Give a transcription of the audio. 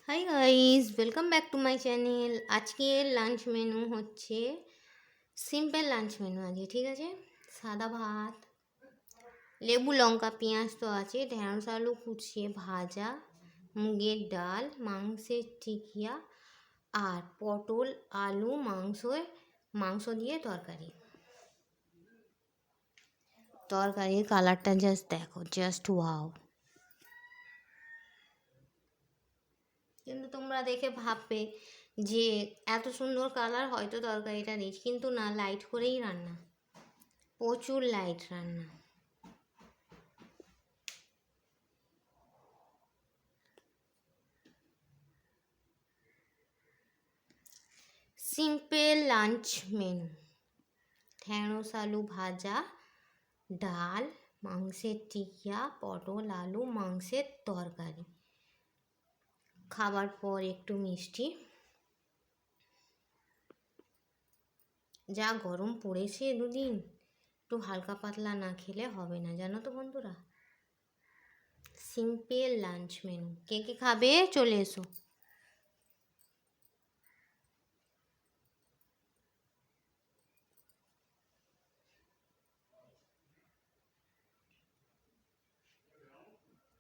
Hi guys, welcome back to my channel. আজকের lunch menu হচ্ছে simple lunch menu আজকে, ঠিক আছে। সাদা ভাত, লেবু লঙ্কা পেঁয়াজ তো আছে, ঢেঁড়স আলু কুচিয়ে ভাজা, মুগের ডাল, মাংসের টিকিয়া আর পটল আলু মাংস দিয়ে তরকারি। তরকারির কালারটা জাস্ট দেখো, জাস্ট ওয়াও। কিন্তু তোমরা দেখে ভাববে যে এত সুন্দর কালার, হয়তো তরকারিটা রিচ, কিন্তু না, লাইট করেই রান্না, প্রচুর লাইট রান্না। সিম্পল লাঞ্চ মেনু: ঢেঁড়স আলু ভাজা, ডাল, মাংসের টিকিয়া, পটল আলু মাংসের তরকারি, খাবার পর একটু মিষ্টি। যা গরম পড়েছে দুদিন, একটু হালকা পাতলা না খেলে হবে না, জানো তো বন্ধুরা। সিম্পল লাঞ্চ মেনু, কে কে খাবে চলে এসো।